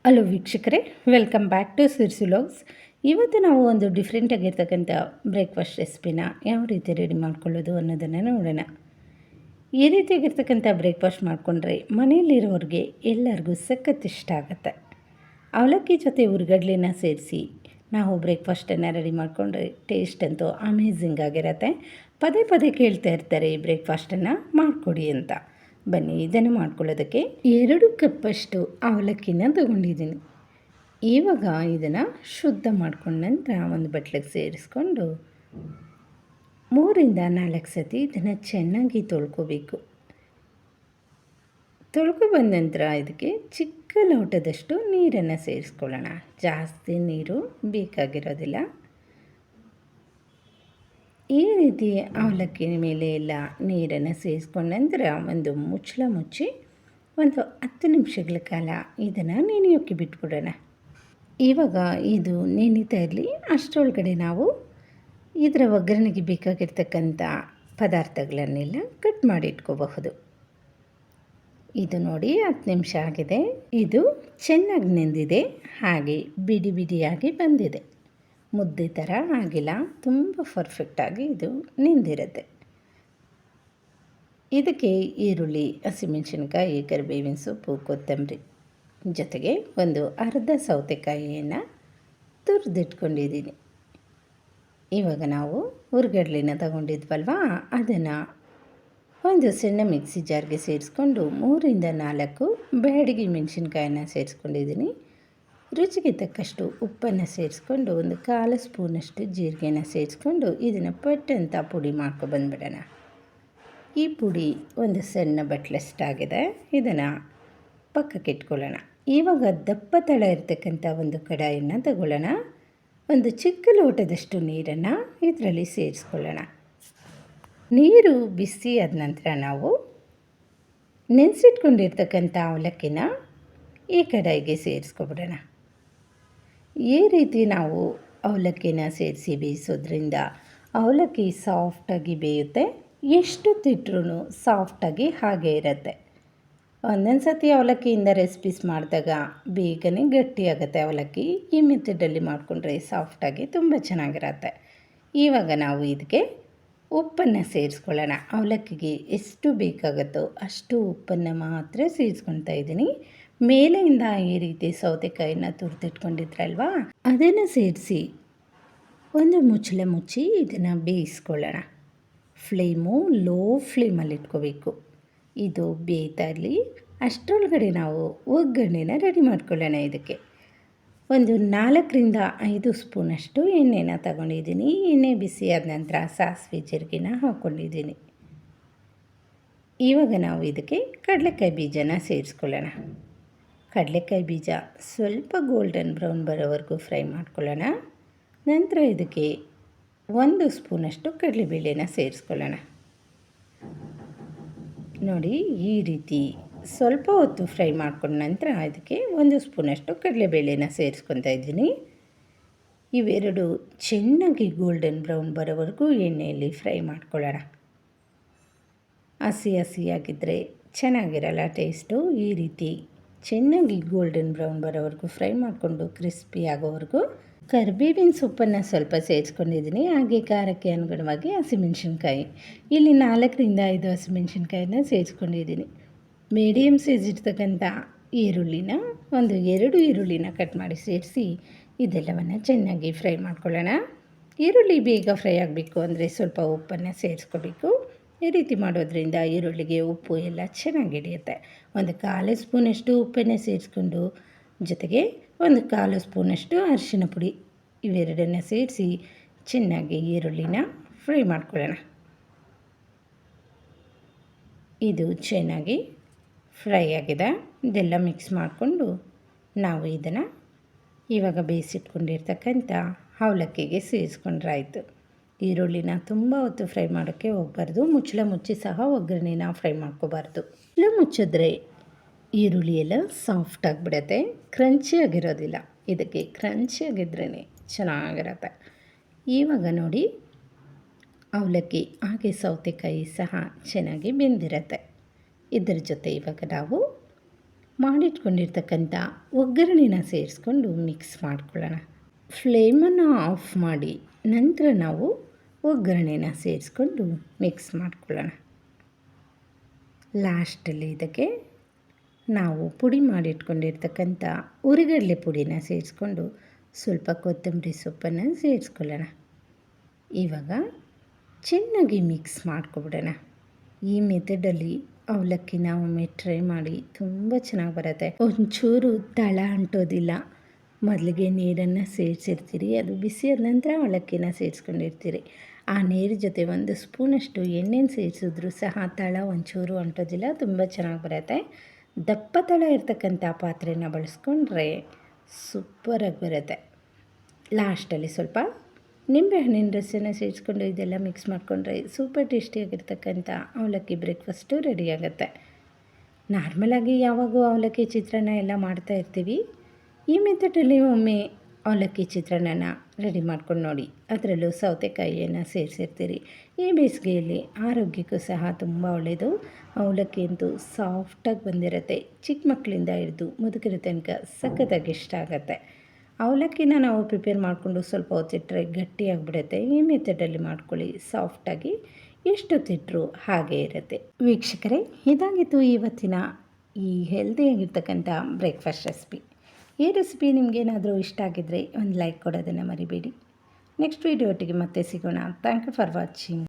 Hello ವೀಕ್ಷಕರೇ, welcome back to Sirsi vlogs. ಇವತ್ತು ನಾವು ಒಂದು ಡಿಫ್ರೆಂಟ್ ಆಗಿರ್ತಕ್ಕಂಥ ಬ್ರೇಕ್ಫಾಸ್ಟ್ ರೆಸಿಪಿನ ಯಾವ ರೀತಿ ರೆಡಿ ಮಾಡ್ಕೊಳ್ಳೋದು ಅನ್ನೋದನ್ನು ನೋಡೋಣ. ಈ ರೀತಿಯಾಗಿರ್ತಕ್ಕಂಥ ಬ್ರೇಕ್ಫಾಸ್ಟ್ ಮಾಡಿಕೊಂಡ್ರೆ ಮನೆಯಲ್ಲಿರೋರಿಗೆ ಎಲ್ಲರಿಗೂ ಸಖತ್ ಇಷ್ಟ ಆಗುತ್ತೆ. ಅವಲಕ್ಕಿ ಜೊತೆ ಹುರ್ಗಡ್ಲೆನ ಸೇರಿಸಿ ನಾವು ಬ್ರೇಕ್ಫಾಸ್ಟನ್ನು ರೆಡಿ ಮಾಡಿಕೊಂಡ್ರೆ ಟೇಸ್ಟ್ ಅಂತೂ ಅಮೇಝಿಂಗ್ ಆಗಿರುತ್ತೆ. ಪದೇ ಪದೇ ಕೇಳ್ತಾ ಇರ್ತಾರೆ ಈ ಬ್ರೇಕ್ಫಾಸ್ಟನ್ನು ಮಾಡಿಕೊಡಿ ಅಂತ. ಬನ್ನಿ, ಇದನ್ನು ಮಾಡ್ಕೊಳ್ಳೋದಕ್ಕೆ 2 ಕಪ್ಪಷ್ಟು ಅವಲಕ್ಕಿನ ತಗೊಂಡಿದ್ದೀನಿ. ಇವಾಗ ಇದನ್ನು ಶುದ್ಧ ಮಾಡ್ಕೊಂಡ ನಂತರ ಒಂದು ಬಟ್ಲಿಗೆ ಸೇರಿಸ್ಕೊಂಡು 3ರಿಂದ 4 ಸತಿ ಇದನ್ನು ಚೆನ್ನಾಗಿ ತೊಳ್ಕೊಬೇಕು. ಬಂದ ನಂತರ ಇದಕ್ಕೆ ಚಿಕ್ಕ ಲೋಟದಷ್ಟು ನೀರನ್ನು ಸೇರಿಸ್ಕೊಳ್ಳೋಣ. ಜಾಸ್ತಿ ನೀರು ಬೇಕಾಗಿರೋದಿಲ್ಲ. ಈ ರೀತಿ ಅವಲಕ್ಕಿ ಮೇಲೆ ಎಲ್ಲ ನೀರನ್ನು ಸೇರಿಸ್ಕೊಂಡ ನಂತರ ಒಂದು ಮುಚ್ಚಳ ಮುಚ್ಚಿ ಒಂದು 10 ನಿಮಿಷಗಳ ಕಾಲ ಇದನ್ನು ನೆನೆಯೋಕ್ಕೆ ಬಿಟ್ಬಿಡೋಣ. ಇವಾಗ ಇದು ನೆನೀತಾ ಇರಲಿ. ಅಷ್ಟರೊಳಗಡೆ ನಾವು ಇದರ ಒಗ್ಗರಣೆಗೆ ಬೇಕಾಗಿರ್ತಕ್ಕಂಥ ಪದಾರ್ಥಗಳನ್ನೆಲ್ಲ ಕಟ್ ಮಾಡಿ ಇಟ್ಕೋಬಹುದು. ಇದು ನೋಡಿ 10 ನಿಮಿಷ ಆಗಿದೆ. ಇದು ಚೆನ್ನಾಗಿ ನೆಂದಿದೆ, ಹಾಗೆ ಬಿಡಿ ಬಿಡಿಯಾಗಿ ಬಂದಿದೆ. ಮುದ್ದೆ ಥರ ಆಗಿಲ್ಲ, ತುಂಬ ಪರ್ಫೆಕ್ಟಾಗಿ ಇದು ನೆಂದಿರುತ್ತೆ. ಇದಕ್ಕೆ ಈರುಳ್ಳಿ, ಹಸಿಮೆಣಸಿನ್ಕಾಯಿ, ಕರಿಬೇವಿನ ಸೊಪ್ಪು, ಕೊತ್ತಂಬರಿ ಜೊತೆಗೆ ಒಂದು ಅರ್ಧ ಸೌತೆಕಾಯಿಯನ್ನು ತುರಿದಿಟ್ಕೊಂಡಿದ್ದೀನಿ. ಇವಾಗ ನಾವು ಹುರ್ಗಡ್ಲೆನ ತಗೊಂಡಿದ್ವಲ್ವ, ಅದನ್ನು ಒಂದು ಸಣ್ಣ ಮಿಕ್ಸಿ ಜಾರ್ಗೆ ಸೇರಿಸ್ಕೊಂಡು 3ರಿಂದ 4 ಬ್ಯಾಡಗಿ ಮೆಣಸಿನ್ಕಾಯಿನ ಸೇರಿಸ್ಕೊಂಡಿದ್ದೀನಿ. ರುಚಿಗೆ ತಕ್ಕಷ್ಟು ಉಪ್ಪನ್ನು ಸೇರಿಸ್ಕೊಂಡು ಒಂದು 1/4 ಸ್ಪೂನಷ್ಟು ಜೀರಿಗೆನ ಸೇರಿಸ್ಕೊಂಡು ಇದನ್ನು ಪಟ್ಟಂತ ಪುಡಿ ಮಾಡ್ಕೊಬಂದ್ಬಿಡೋಣ. ಈ ಪುಡಿ ಒಂದು ಸಣ್ಣ ಬಟ್ಲಷ್ಟಾಗಿದೆ. ಇದನ್ನು ಪಕ್ಕಕ್ಕೆ ಇಟ್ಕೊಳ್ಳೋಣ. ಇವಾಗ ದಪ್ಪ ತಳ ಇರತಕ್ಕಂಥ ಒಂದು ಕಡಾಯಿಯನ್ನು ತಗೊಳ್ಳೋಣ. ಒಂದು ಚಿಕ್ಕ ಲೋಟದಷ್ಟು ನೀರನ್ನು ಇದರಲ್ಲಿ ಸೇರಿಸ್ಕೊಳ್ಳೋಣ. ನೀರು ಬಿಸಿ ಆದ ನಂತರ ನಾವು ನೆನೆಸಿಟ್ಕೊಂಡಿರ್ತಕ್ಕಂಥ ಅವಲಕ್ಕಿನ ಈ ಕಡಾಯಿಗೆ ಸೇರಿಸ್ಕೊಬಿಡೋಣ. ಈ ರೀತಿ ನಾವು ಅವಲಕ್ಕಿನ ಸೇರಿಸಿ ಬೇಯಿಸೋದ್ರಿಂದ ಅವಲಕ್ಕಿ ಸಾಫ್ಟಾಗಿ ಬೇಯುತ್ತೆ. ಎಷ್ಟು ತಿಟ್ಟರೂ ಸಾಫ್ಟಾಗಿ ಹಾಗೇ ಇರುತ್ತೆ. ಒಂದೊಂದು ಸತಿ ಅವಲಕ್ಕಿಯಿಂದ ರೆಸಿಪೀಸ್ ಮಾಡಿದಾಗ ಬೇಗನೆ ಗಟ್ಟಿಯಾಗುತ್ತೆ ಅವಲಕ್ಕಿ. ಈ ಮೆಥಡಲ್ಲಿ ಮಾಡಿಕೊಂಡ್ರೆ ಸಾಫ್ಟಾಗಿ ತುಂಬ ಚೆನ್ನಾಗಿರುತ್ತೆ. ಇವಾಗ ನಾವು ಇದಕ್ಕೆ ಉಪ್ಪನ್ನು ಸೇರಿಸ್ಕೊಳ್ಳೋಣ. ಅವಲಕ್ಕಿಗೆ ಎಷ್ಟು ಬೇಕಾಗುತ್ತೋ ಅಷ್ಟು ಉಪ್ಪನ್ನು ಮಾತ್ರ ಸೇರಿಸ್ಕೊಳ್ತಾ ಇದ್ದೀನಿ. ಮೇಲೆಯಿಂದ ಈ ರೀತಿ ಸೌತೆಕಾಯಿನ ತುರಿದಿಟ್ಕೊಂಡಿದ್ರಲ್ವ, ಅದನ್ನು ಸೇರಿಸಿ ಒಂದು ಮುಚ್ಚಳ ಮುಚ್ಚಿ ಇದನ್ನು ಬೇಯಿಸ್ಕೊಳ್ಳೋಣ. ಫ್ಲೇಮು ಲೋ ಫ್ಲೇಮಲ್ಲಿ ಇಟ್ಕೋಬೇಕು. ಇದು ಬೇಯ್ತಾ ಇರಲಿ. ಅಷ್ಟರೊಳಗಡೆ ನಾವು ಒಗ್ಗರಣೆನ ರೆಡಿ ಮಾಡ್ಕೊಳ್ಳೋಣ. ಇದಕ್ಕೆ ಒಂದು 4ರಿಂದ 5 ಸ್ಪೂನಷ್ಟು ಎಣ್ಣೆನ ತಗೊಂಡಿದ್ದೀನಿ. ಎಣ್ಣೆ ಬಿಸಿ ಆದ ನಂತರ ಸಾಸಿವೆ ಜೀರಿಗೆನ ಹಾಕ್ಕೊಂಡಿದ್ದೀನಿ. ಇವಾಗ ನಾವು ಇದಕ್ಕೆ ಕಡಲೆಕಾಯಿ ಬೀಜನ ಸೇರಿಸ್ಕೊಳ್ಳೋಣ. ಕಡಲೆಕಾಯಿ ಬೀಜ ಸ್ವಲ್ಪ ಗೋಲ್ಡನ್ ಬ್ರೌನ್ ಬರೋವರೆಗೂ ಫ್ರೈ ಮಾಡ್ಕೊಳ್ಳೋಣ. ನಂತರ ಇದಕ್ಕೆ 1 ಸ್ಪೂನಷ್ಟು ಕಡಲೆಬೇಳೆನ ಸೇರಿಸ್ಕೊಳ್ಳೋಣ. ನೋಡಿ, ಈ ರೀತಿ ಸ್ವಲ್ಪ ಹೊತ್ತು ಫ್ರೈ ಮಾಡ್ಕೊಂಡ ನಂತರ ಇದಕ್ಕೆ 1 ಸ್ಪೂನಷ್ಟು ಕಡಲೆಬೇಳೆನ ಸೇರಿಸ್ಕೊತಾ ಇದ್ದೀನಿ. ಇವೆರಡು ಚೆನ್ನಾಗಿ ಗೋಲ್ಡನ್ ಬ್ರೌನ್ ಬರೋವರೆಗೂ ಎಣ್ಣೆಯಲ್ಲಿ ಫ್ರೈ ಮಾಡ್ಕೊಳ್ಳೋಣ. ಹಸಿಯಾಗಿದ್ದರೆ ಚೆನ್ನಾಗಿರಲ್ಲ ಟೇಸ್ಟು. ಈ ರೀತಿ ಚೆನ್ನಾಗಿ ಗೋಲ್ಡನ್ ಬ್ರೌನ್ ಬರೋವರೆಗೂ ಫ್ರೈ ಮಾಡಿಕೊಂಡು ಕ್ರಿಸ್ಪಿ ಆಗೋವರೆಗೂ ಕರಿಬೇವಿನ ಸೊಪ್ಪನ್ನು ಸ್ವಲ್ಪ ಸೇರಿಸ್ಕೊಂಡಿದ್ದೀನಿ. ಹಾಗೆ ಖಾರಕ್ಕೆ ಅನುಗುಣವಾಗಿ ಹಸಿಮೆಣಸಿನ್ಕಾಯಿ ಇಲ್ಲಿ 4ರಿಂದ 5 ಹಸಿಮೆಣಸಿನ್ಕಾಯಿನ ಸೇರಿಸ್ಕೊಂಡಿದ್ದೀನಿ. ಮೀಡಿಯಮ್ ಸೈಜ್ ಇರ್ತಕ್ಕಂಥ ಈರುಳ್ಳಿನ ಒಂದು 2 ಈರುಳ್ಳಿನ ಕಟ್ ಮಾಡಿ ಸೇರಿಸಿ ಇದೆಲ್ಲವನ್ನು ಚೆನ್ನಾಗಿ ಫ್ರೈ ಮಾಡ್ಕೊಳ್ಳೋಣ. ಈರುಳ್ಳಿ ಬೇಗ ಫ್ರೈ ಆಗಬೇಕು ಅಂದರೆ ಸ್ವಲ್ಪ ಉಪ್ಪನ್ನು ಸೇರಿಸ್ಕೋಬೇಕು. ಈ ರೀತಿ ಮಾಡೋದ್ರಿಂದ ಈರುಳ್ಳಿಗೆ ಉಪ್ಪು ಎಲ್ಲ ಚೆನ್ನಾಗಿ ಹಿಡಿಯುತ್ತೆ. ಒಂದು 1/4 ಸ್ಪೂನಷ್ಟು ಉಪ್ಪನ್ನು ಸೇರಿಸ್ಕೊಂಡು ಜೊತೆಗೆ ಒಂದು 1/4 ಸ್ಪೂನಷ್ಟು ಅರಿಶಿನ ಪುಡಿ ಇವೆರಡನ್ನು ಸೇರಿಸಿ ಚೆನ್ನಾಗಿ ಈರುಳ್ಳಿನ ಫ್ರೈ ಮಾಡ್ಕೊಳ್ಳೋಣ. ಇದು ಚೆನ್ನಾಗಿ ಫ್ರೈ ಆಗಿದೆ. ಇದೆಲ್ಲ ಮಿಕ್ಸ್ ಮಾಡಿಕೊಂಡು ನಾವು ಇದನ್ನು ಇವಾಗ ಬೇಯಿಸಿಟ್ಕೊಂಡಿರ್ತಕ್ಕಂಥ ಅವಲಕ್ಕಿಗೆ ಸೇರಿಸ್ಕೊಂಡ್ರಾಯ್ತು. ಈರುಳ್ಳಿನ ತುಂಬ ಹೊತ್ತು ಫ್ರೈ ಮಾಡೋಕ್ಕೆ ಹೋಗಬಾರ್ದು. ಮುಚ್ಚಳ ಮುಚ್ಚಿ ಸಹ ಒಗ್ಗರಣೆನ ಫ್ರೈ ಮಾಡ್ಕೋಬಾರ್ದು. ಮುಚ್ಚಳ ಮುಚ್ಚಿದ್ರೆ ಈರುಳ್ಳಿ ಎಲ್ಲ ಸಾಫ್ಟ್ ಆಗಿಬಿಡುತ್ತೆ, ಕ್ರಂಚಿಯಾಗಿರೋದಿಲ್ಲ. ಇದಕ್ಕೆ ಕ್ರಂಚಿಯಾಗಿದ್ರೇ ಚೆನ್ನಾಗಿರುತ್ತೆ. ಇವಾಗ ನೋಡಿ, ಅವಲಕ್ಕಿ ಹಾಗೆ ಸೌತೆಕಾಯಿ ಸಹ ಚೆನ್ನಾಗಿ ಬೆಂದಿರುತ್ತೆ. ಇದರ ಜೊತೆ ಇವಾಗ ನಾವು ಮಾಡಿಟ್ಕೊಂಡಿರ್ತಕ್ಕಂಥ ಒಗ್ಗರಣೆನ ಸೇರಿಸ್ಕೊಂಡು ಮಿಕ್ಸ್ ಮಾಡ್ಕೊಳ್ಳೋಣ. ಫ್ಲೇಮನ್ನು ಆಫ್ ಮಾಡಿ ನಂತರ ನಾವು ಒಗ್ಗರಣೆನ ಸೇರಿಸ್ಕೊಂಡು ಮಿಕ್ಸ್ ಮಾಡ್ಕೊಳ್ಳೋಣ. ಲಾಸ್ಟಲ್ಲಿ ಇದಕ್ಕೆ ನಾವು ಪುಡಿ ಮಾಡಿಟ್ಕೊಂಡಿರ್ತಕ್ಕಂಥ ಹುರಿಗಡಲೆ ಪುಡಿನ ಸೇರಿಸ್ಕೊಂಡು ಸ್ವಲ್ಪ ಕೊತ್ತಂಬರಿ ಸೊಪ್ಪನ್ನು ಸೇರಿಸ್ಕೊಳ್ಳೋಣ. ಇವಾಗ ಚೆನ್ನಾಗಿ ಮಿಕ್ಸ್ ಮಾಡ್ಕೊಬಿಡೋಣ. ಈ ಮೆಥಡಲ್ಲಿ ಅವಲಕ್ಕಿನ ಒಮ್ಮೆ ಟ್ರೈ ಮಾಡಿ, ತುಂಬ ಚೆನ್ನಾಗಿ ಬರುತ್ತೆ. ಒಂಚೂರು ತಳ ಅಂಟೋದಿಲ್ಲ. ಮೊದಲಿಗೆ ನೀರನ್ನು ಸೇರಿಸಿರ್ತೀರಿ, ಅದು ಬಿಸಿಯಾದ ನಂತರ ಅವಲಕ್ಕಿನ ಸೇರಿಸ್ಕೊಂಡಿರ್ತೀರಿ. ಆ ನೀರು ಜೊತೆ 1 ಸ್ಪೂನಷ್ಟು ಎಣ್ಣೆನ ಸೇರಿಸಿದ್ರು ಸಹ ತಳ ಒಂಚೂರು ಅಂಟೋದಿಲ್ಲ, ತುಂಬ ಚೆನ್ನಾಗಿ ಬರುತ್ತೆ. ದಪ್ಪ ತಳ ಇರ್ತಕ್ಕಂಥ ಪಾತ್ರೆನ ಬಳಸ್ಕೊಂಡ್ರೆ ಸೂಪರಾಗಿ ಬರುತ್ತೆ. ಲಾಸ್ಟಲ್ಲಿ ಸ್ವಲ್ಪ ನಿಂಬೆಹಣ್ಣಿನ ರಸನ ಸೇರಿಸ್ಕೊಂಡು ಇದೆಲ್ಲ ಮಿಕ್ಸ್ ಮಾಡಿಕೊಂಡ್ರೆ ಸೂಪರ್ ಟೇಸ್ಟಿಯಾಗಿರ್ತಕ್ಕಂಥ ಅವಲಕ್ಕಿ ಬ್ರೇಕ್ಫಾಸ್ಟು ರೆಡಿಯಾಗುತ್ತೆ. ನಾರ್ಮಲಾಗಿ ಯಾವಾಗೂ ಅವಲಕ್ಕಿ ಚಿತ್ರಾನ್ನ ಎಲ್ಲ ಮಾಡ್ತಾಯಿರ್ತೀವಿ. ಈ ಮೆಥಡಲ್ಲಿ ಒಮ್ಮೆ ಅವಲಕ್ಕಿ ಚಿತ್ರಾನ್ನನ ರೆಡಿ ಮಾಡ್ಕೊಂಡು ನೋಡಿ. ಅದರಲ್ಲೂ ಸೌತೆಕಾಯಿಯನ್ನು ಸೇರಿಸಿರ್ತೀರಿ. ಈ ಬೇಸಿಗೆಯಲ್ಲಿ ಆರೋಗ್ಯಕ್ಕೂ ಸಹ ತುಂಬ ಒಳ್ಳೆಯದು. ಅವಲಕ್ಕಿ ಅಂತೂ ಸಾಫ್ಟಾಗಿ ಬಂದಿರುತ್ತೆ. ಚಿಕ್ಕ ಮಕ್ಕಳಿಂದ ಹಿಡಿದು ಮುದುಕರ ತನಕ ಸಖತ್ತಾಗಿ ಇಷ್ಟ ಆಗುತ್ತೆ. ಅವಲಕ್ಕಿನ ನಾವು ಪ್ರಿಪೇರ್ ಮಾಡಿಕೊಂಡು ಸ್ವಲ್ಪ ಹೊತ್ತಿಟ್ಟರೆ ಗಟ್ಟಿಯಾಗಿಬಿಡುತ್ತೆ. ಈ ಮೆಥಡಲ್ಲಿ ಮಾಡ್ಕೊಳ್ಳಿ, ಸಾಫ್ಟಾಗಿ ಎಷ್ಟೊತ್ತಿಟ್ಟರೂ ಹಾಗೇ ಇರುತ್ತೆ. ವೀಕ್ಷಕರೇ, ಇದಾಗಿತ್ತು ಇವತ್ತಿನ ಈ ಹೆಲ್ದಿಯಾಗಿರ್ತಕ್ಕಂಥ ಬ್ರೇಕ್ಫಾಸ್ಟ್ ರೆಸಿಪಿ. ಈ ರೆಸಿಪಿ ನಿಮಗೇನಾದರೂ ಇಷ್ಟ ಆಗಿದ್ದರೆ ಒಂದು ಲೈಕ್ ಕೊಡೋದನ್ನು ಮರಿಬೇಡಿ. ನೆಕ್ಸ್ಟ್ ವೀಡಿಯೋ ಒಟ್ಟಿಗೆ ಮತ್ತೆ ಸಿಗೋಣ. Thank you for watching.